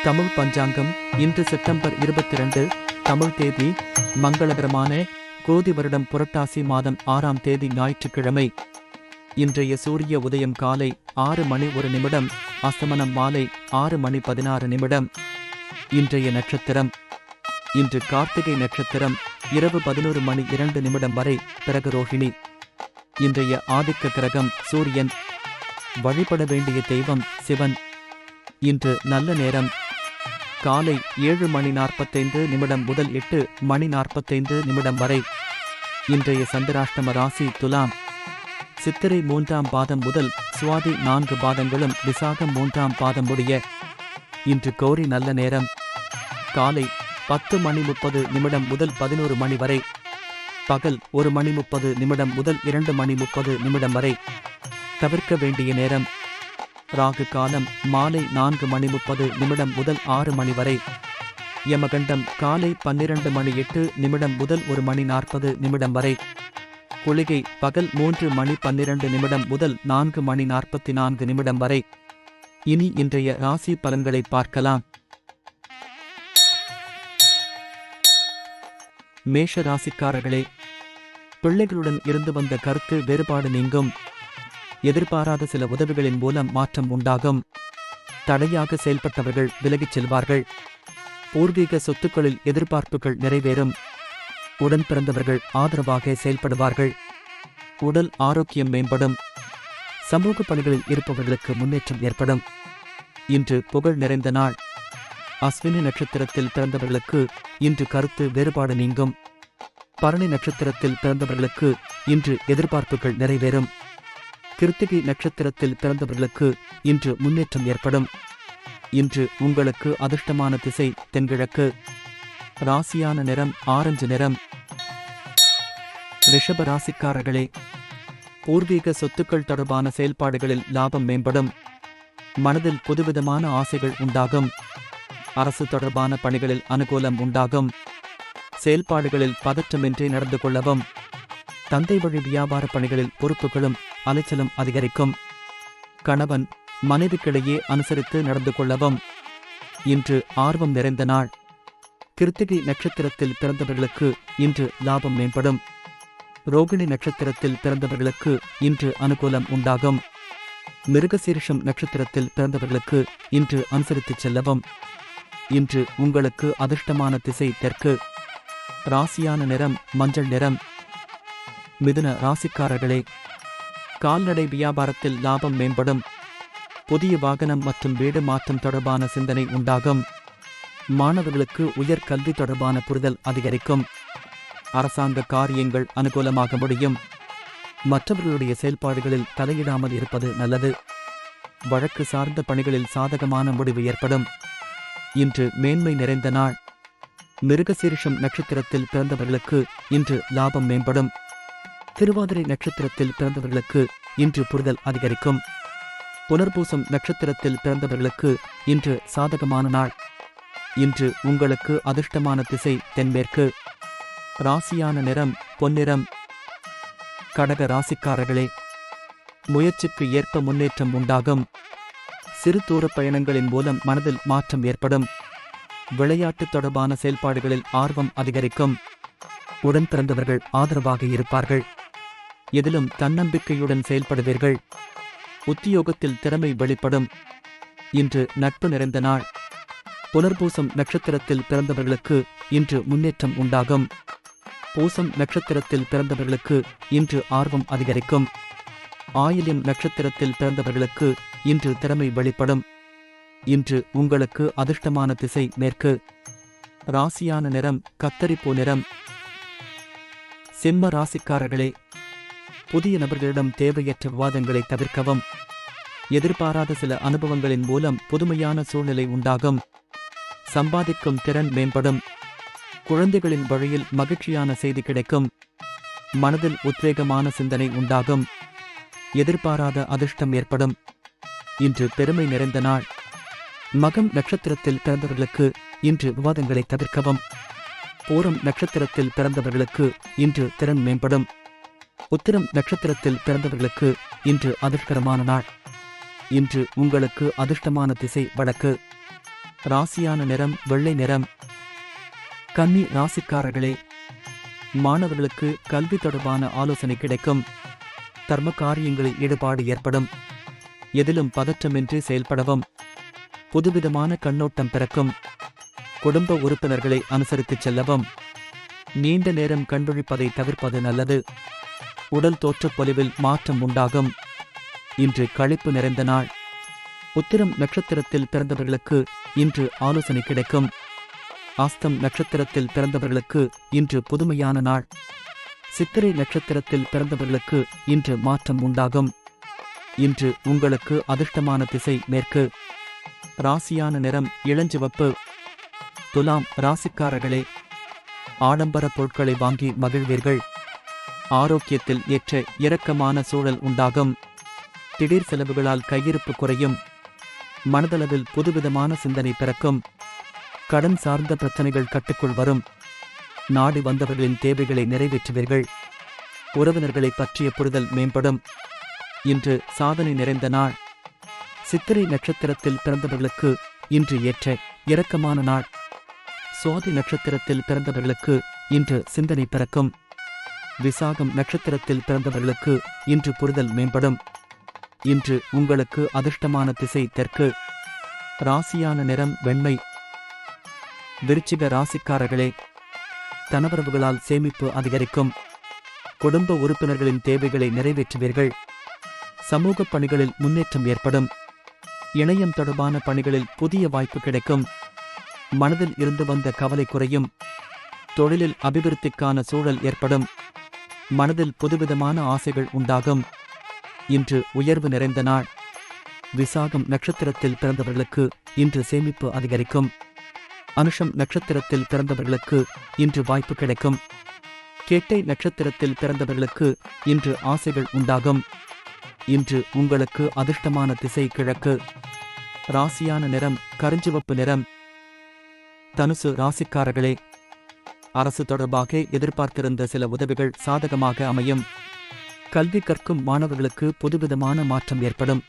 தமிழ் பஞ்சாங்கம் இன்று செப்டம்பர் 22 தமிழ் தேதி மங்களகரமான கோதி வருடம் புரட்டாசி மாதம் 6ஆம் தேதி ஞாயிற்றுக்கிழமை. இன்றைய சூரிய உதயம் காலை 6:01 அஸ்தமனம் மாலை 6:16. இன்றைய நட்சத்திரம் இன்று கார்த்திகை நட்சத்திரம் இரவு 11:02 வரை பிறகு ரோஹிணி. இன்றைய ஆதிக்க கிரகம் சூரியன். வழிபட வேண்டிய தெய்வம் சிவன். இன்று நல்ல நேரம் காலை 7:45 முதல் 8:45 வரை. இன்றைய சந்திராஷ்டம ராசி துலாம். சித்திரை 3ஆம் பாதம் முதல் சுவாதி 4 பாதங்களும் விசாகம் 3ஆம் பாதம் முடிய. இன்று கௌரி நல்ல நேரம் காலை 10:30 முதல் 11 வரை. பகல் 1:30 முதல் 2:30 வரை. தவிர்க்க வேண்டிய நேரம் ராகு காலம் மாலை 4:30 முதல் 6 வரை. யமகண்டம் காலை 12:08 முதல் 1:40 வரை. குளிகை பகல் 3:12 முதல் 4:44 வரை. இனி இன்றைய ராசி பலன்களை பார்க்கலாம். மேஷ ராசிக்காரர்களே, பிள்ளைகளுடன் இருந்து வந்த கருத்து வேறுபாடு நீங்கும். எதிர்பாராத சில உதவிகளின் மூலம் மாற்றம் உண்டாகும். தடையாக செயல்பட்டவர்கள் விலகிச் செல்வார்கள். பூர்வீக சொத்துக்களில் எதிர்பார்ப்புகள் நிறைவேறும். உடன் பிறந்தவர்கள் ஆதரவாக செயல்படுவார்கள். உடல் ஆரோக்கியம் மேம்படும். சமூக பணிகளில் இருப்பவர்களுக்கு முன்னேற்றம் ஏற்படும். இன்று புகழ் நிறைந்த நாள். அஸ்வினி நட்சத்திரத்தில் பிறந்தவர்களுக்கு இன்று கருத்து வேறுபாடு நீங்கும். பரணி நட்சத்திரத்தில் பிறந்தவர்களுக்கு இன்று எதிர்பார்ப்புகள் நிறைவேறும். கிருத்திகை நட்சத்திரத்தில் பிறந்தவர்களுக்கு இன்று முன்னேற்றம் ஏற்படும். இன்று உங்களுக்கு அதிர்ஷ்டமான திசை தென்கிழக்கு. ராசியான நிறம் ஆரஞ்சு நிறம். ரிஷப ராசிக்காரர்களே, பூர்வீக சொத்துக்கள் தொடர்பான செயல்பாடுகளில் லாபம் மேம்படும். மனதில் புதுவிதமான ஆசைகள் உண்டாகும். அரசு தொடர்பான பணிகளில் அனுகூலம் உண்டாகும். செயல்பாடுகளில் பதற்றமின்றி நடந்து கொள்ளவும். தந்தை வழி வியாபார பணிகளில் பொறுப்புகளும் அலைச்சலும் அதிகரிக்கும். கணவன் மனைவிக்கிடையே அனுசரித்து நடந்து கொள்ளவும். இன்று ஆர்வம் நிறைந்த நாள். கிருத்திகை நட்சத்திரத்தில் பிறந்தவர்களுக்கு இன்று லாபம் மேம்படும். ரோகிணி நட்சத்திரத்தில் பிறந்தவர்களுக்கு இன்று அனுகூலம் உண்டாகும். மிருகசீரிஷம் நட்சத்திரத்தில் பிறந்தவர்களுக்கு இன்று அனுசரித்துச் செல்லவும். இன்று உங்களுக்கு அதிர்ஷ்டமான திசை தெற்கு. ராசியான நிறம் மஞ்சள் நிறம். மிதுன ராசிக்காரர்களே, கால்நடை வியாபாரத்தில் லாபம் மேம்படும். புதிய வாகனம் மற்றும் வீடு மாற்றம் தொடர்பான சிந்தனை உண்டாகும். மாணவர்களுக்கு உயர் கல்வி தொடர்பான புரிதல் அதிகரிக்கும். அரசாங்க காரியங்கள் அனுகூலமாக முடியும். மற்றவர்களுடைய செயல்பாடுகளில் தலையிடாமல் இருப்பது நல்லது. வழக்கு சார்ந்த பணிகளில் சாதகமான முடிவு ஏற்படும். இன்று மேன்மை நிறைந்த நாள். மிருகசீரிஷம் நட்சத்திரத்தில் பிறந்தவர்களுக்கு இன்று லாபம் மேம்படும். திருவாதிரை நட்சத்திரத்தில் பிறந்தவர்களுக்கு இன்று புரிதல் அதிகரிக்கும். புனர்பூசம் நட்சத்திரத்தில் பிறந்தவர்களுக்கு இன்று சாதகமான நாள். இன்று உங்களுக்கு அதிர்ஷ்டமான திசை தென்மேற்கு. ராசியான நிறம் பொன்னிறம். கடக ராசிக்காரர்களே, முயற்சிக்கு ஏற்ப முன்னேற்றம் உண்டாகும். சிறு தூர பயணங்களின் மூலம் மனதில் மாற்றம் ஏற்படும். விளையாட்டு தொடர்பான செயல்பாடுகளில் ஆர்வம் அதிகரிக்கும். உடன் பிறந்தவர்கள் ஆதரவாக இருப்பார்கள். எதிலும் தன்னம்பிக்கையுடன் செயல்படுவீர்கள். உத்தியோகத்தில் திறமை வெளிப்படும். இன்று நட்பு நிறைந்த நாள். புனர்பூசம் நட்சத்திரத்தில் பிறந்தவர்களுக்கு இன்று முன்னேற்றம் உண்டாகும். பூசம் நட்சத்திரத்தில் பிறந்தவர்களுக்கு இன்று ஆர்வம் அதிகரிக்கும். ஆயில்யம் நட்சத்திரத்தில் பிறந்தவர்களுக்கு இன்று திறமை வெளிப்படும். இன்று உங்களுக்கு அதிர்ஷ்டமான திசை மேற்கு. ராசியான நிறம் கத்தரிப்பூ நிறம். சிம்ம ராசிக்காரர்களே, புதிய நபர்களிடம் தேவையற்ற விவாதங்களை தவிர்க்கவும். எதிர்பாராத சில அனுபவங்களின் மூலம் புதுமையான சூழ்நிலை உண்டாகும். சம்பாதிக்கும் திறன் மேம்படும். குழந்தைகளின் வழியில் மகிழ்ச்சியான செய்தி கிடைக்கும். மனதில் உத்வேகமான சிந்தனை உண்டாகும். எதிர்பாராத அதிர்ஷ்டம் ஏற்படும். இன்று பெருமை நிறைந்த நாள். மகம் நட்சத்திரத்தில் பிறந்தவர்களுக்கு இன்று விவாதங்களை தவிர்க்கவும். பூரம் நட்சத்திரத்தில் பிறந்தவர்களுக்கு இன்று திறன் மேம்படும். உத்திரம் நட்சத்திரத்தில் பிறந்தவர்களுக்கு இன்று அதிர்ஷ்டகரமான நாள். இன்று உங்களுக்கு அதிர்ஷ்டமான திசை வடக்கு. ராசியான நிறம் வெள்ளை நிறம். கன்னி ராசிக்காரர்களே, மாணவர்களுக்கு கல்வி தொடர்பான ஆலோசனை கிடைக்கும். தர்ம காரியங்களில் ஈடுபாடு ஏற்படும். எதிலும் பதற்றமின்றி செயல்படவும். புதுவிதமான கண்ணோட்டம் பிறக்கும். குடும்ப உறுப்பினர்களை அனுசரித்துச் செல்லவும். நீண்ட நேரம் கண்விழிப்பதை தவிர்ப்பது நல்லது. உடல் தோற்றப் பொலிவில் மாற்றம் உண்டாகும். இன்று களிப்பு நிறைந்த நாள். உத்திரம் நட்சத்திரத்தில் பிறந்தவர்களுக்கு இன்று ஆலோசனை கிடைக்கும். ஆஸ்தம் நட்சத்திரத்தில் பிறந்தவர்களுக்கு இன்று புதுமையான நாள். சித்திரை நட்சத்திரத்தில் பிறந்தவர்களுக்கு இன்று மாற்றம் உண்டாகும். இன்று உங்களுக்கு அதிர்ஷ்டமான திசை மேற்கு. ராசியான நிறம் இளஞ்சிவப்பு. துலாம் ராசிக்காரர்களே, ஆடம்பர பொருட்களை வாங்கி மகிழ்வீர்கள். ஆரோக்கியத்தில் ஏற்ற இறக்கமான சூழல் உண்டாகும். திடீர் செலவுகளால் கையிருப்பு குறையும். மனதளவில் புதுவிதமான சிந்தனை பிறக்கும். கடன் சார்ந்த பிரச்சனைகள் கட்டுக்குள் வரும். நாடி வந்தவர்களின் தேவைகளை நிறைவேற்றுவீர்கள். உறவினர்களை பற்றிய புரிதல் மேம்படும். இன்று சாதனை நிறைந்த நாள். சித்திரை நட்சத்திரத்தில் பிறந்தவர்களுக்கு இன்று ஏற்ற இரக்கமான நாள். சுவாதி நட்சத்திரத்தில் பிறந்தவர்களுக்கு இன்று சிந்தனை பிறக்கும். விசாகம் நட்சத்திரத்தில் பிறந்தவர்களுக்கு இன்று புரிதல் மேம்படும். இன்று உங்களுக்கு அதிர்ஷ்டமான திசை தெற்கு. ராசியான நிறம் வெண்மை. விருச்சிக ராசிக்காரர்களே, தனவரவுகளால் சேமிப்பு அதிகரிக்கும். குடும்ப உறுப்பினர்களின் தேவைகளை நிறைவேற்றுவீர்கள். சமூக பணிகளில் முன்னேற்றம் ஏற்படும். இணையம் தொடர்பான பணிகளில் புதிய வாய்ப்பு கிடைக்கும். மனதில் இருந்து வந்த கவலை குறையும். தொழிலில் அபிவிருத்திக்கான சூழல் ஏற்படும். மனதில் புதுவிதமான ஆசைகள் உண்டாகும். இன்று உயர்வு நிறைந்த நாள். விசாகம் நட்சத்திரத்தில் பிறந்தவர்களுக்கு இன்று சேமிப்பு அதிகரிக்கும். அனுஷம் நட்சத்திரத்தில் பிறந்தவர்களுக்கு இன்று வாய்ப்பு கிடைக்கும். கேட்டை நட்சத்திரத்தில் பிறந்தவர்களுக்கு இன்று ஆசைகள் உண்டாகும். இன்று உங்களுக்கு அதிர்ஷ்டமான திசை கிழக்கு. ராசியான நிறம் கருஞ்சிவப்பு நிறம். தனுசு ராசிக்காரர்களே, அரசு தொடர்பாக எதிர்பார்த்திருந்த சில உதவிகள் சாதகமாக அமையும். கல்வி கற்கும் மாணவர்களுக்கு புதுவிதமான மாற்றம் ஏற்படும்.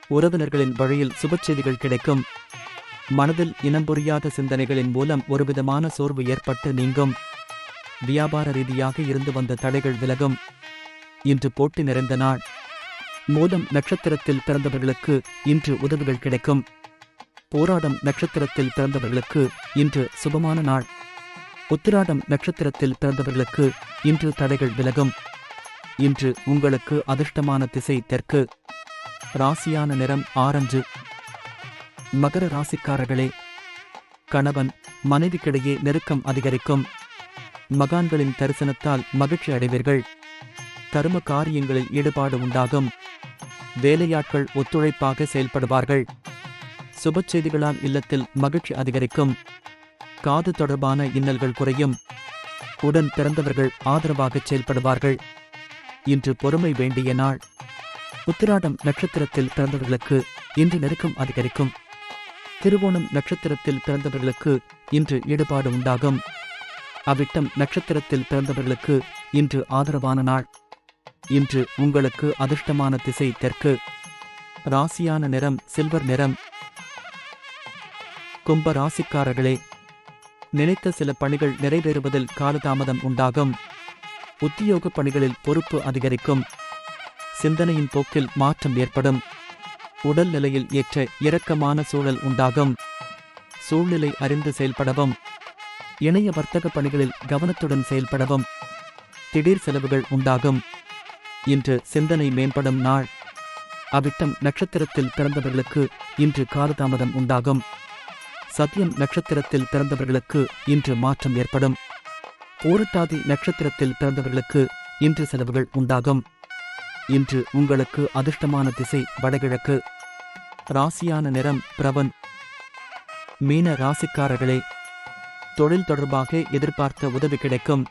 உறவினர்களின் வழியில் சுபச்செய்திகள் கிடைக்கும். மனதில் இனம் புரியாத சிந்தனைகளின் மூலம் ஒருவிதமான சோர்வு ஏற்பட்டு நீங்கும். வியாபார ரீதியாக இருந்து வந்த தடைகள் விலகும். இன்று போட்டி நிறைந்த நாள். மூலம் நட்சத்திரத்தில் பிறந்தவர்களுக்கு இன்று உதவிகள் கிடைக்கும். போராடம் நட்சத்திரத்தில் பிறந்தவர்களுக்கு இன்று சுபமான நாள். உத்திராடம் நட்சத்திரத்தில் பிறந்தவர்களுக்கு இன்று தடைகள் விலகும். இன்று உங்களுக்கு அதிர்ஷ்டமான திசை தெற்கு. ராசியான நிறம் ஆரஞ்சு. மகர ராசிக்காரர்களே, கணவன் மனைவிக்கிடையே நெருக்கம் அதிகரிக்கும். மகான்களின் தரிசனத்தால் மகிழ்ச்சி அடைவீர்கள். தர்ம காரியங்களில் ஈடுபாடு உண்டாகும். வேலையாட்கள் ஒத்துழைப்பாக செயல்படுவார்கள். சுபச்செய்திகளால் இல்லத்தில் மகிழ்ச்சி அதிகரிக்கும். காது தொடர்பான இன்னல்கள் குறையும். உடன் பிறந்தவர்கள் ஆதரவாக செயல்படுவார்கள். இன்று பொறுமை வேண்டிய நாள். உத்திராடம் நட்சத்திரத்தில் பிறந்தவர்களுக்கு இன்று நெருக்கம் அதிகரிக்கும். திருவோணம் நட்சத்திரத்தில் பிறந்தவர்களுக்கு இன்று ஈடுபாடு உண்டாகும். அவிட்டம் நட்சத்திரத்தில் பிறந்தவர்களுக்கு இன்று ஆதரவான நாள். இன்று உங்களுக்கு அதிர்ஷ்டமான திசை தெற்கு. ராசியான நிறம் சில்வர் நிறம். கும்ப ராசிக்காரர்களே, நினைத்த சில பணிகள் நிறைவேறுவதில் காலதாமதம் உண்டாகும். உத்தியோக பணிகளில் பொறுப்பு அதிகரிக்கும். சிந்தனையின் போக்கில் மாற்றம் ஏற்படும். உடல் நிலையில் ஏற்ற இரக்கமான சூழல் உண்டாகும். சூழ்நிலை அறிந்து செயல்படவும். இணைய வர்த்தக பணிகளில் கவனத்துடன் செயல்படவும். திடீர் செலவுகள் உண்டாகும். இன்று சிந்தனை மேம்படும் நாள். அவிட்டம் நட்சத்திரத்தில் பிறந்தவர்களுக்கு இன்று காலதாமதம் உண்டாகும். சத்தியம் நட்சத்திரத்தில் பிறந்தவர்களுக்கு இன்று மாற்றம் ஏற்படும். பூரட்டாதி நட்சத்திரத்தில் பிறந்தவர்களுக்கு இன்று செலவுகள் உண்டாகும். இன்று உங்களுக்கு அதிர்ஷ்டமான திசை வடகிழக்கு. ராசியான நிறம் பிரவன். மீன ராசிக்காரர்களே, தொழில் தொடர்பாக எதிர்பார்த்த உதவி கிடைக்கும்.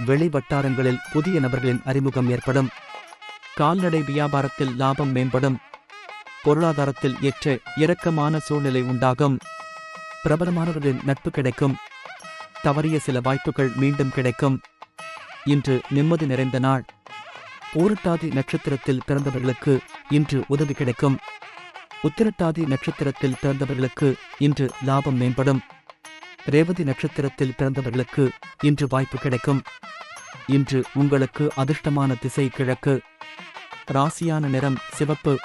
வெளி வட்டாரங்களில் புதிய நபர்களின் அறிமுகம் ஏற்படும். கால்நடை வியாபாரத்தில் லாபம் மேம்படும். பொருளாதாரத்தில் ஏற்ற இரக்கமான சூழ்நிலை உண்டாகும். பிரபலமானவர்களின் நட்பு கிடைக்கும். தவறிய சில வாய்ப்புகள் மீண்டும் கிடைக்கும். இன்று நிம்மதி நிறைந்த நாள். பூரட்டாதி நட்சத்திரத்தில் பிறந்தவர்களுக்கு இன்று உதவி கிடைக்கும். உத்திரட்டாதி நட்சத்திரத்தில் பிறந்தவர்களுக்கு இன்று லாபம் மேம்படும். ரேவதி நட்சத்திரத்தில் பிறந்தவர்களுக்கு இன்று வாய்ப்பு கிடைக்கும். இன்று உங்களுக்கு அதிர்ஷ்டமான திசை கிழக்கு. ராசியான நிறம் சிவப்பு.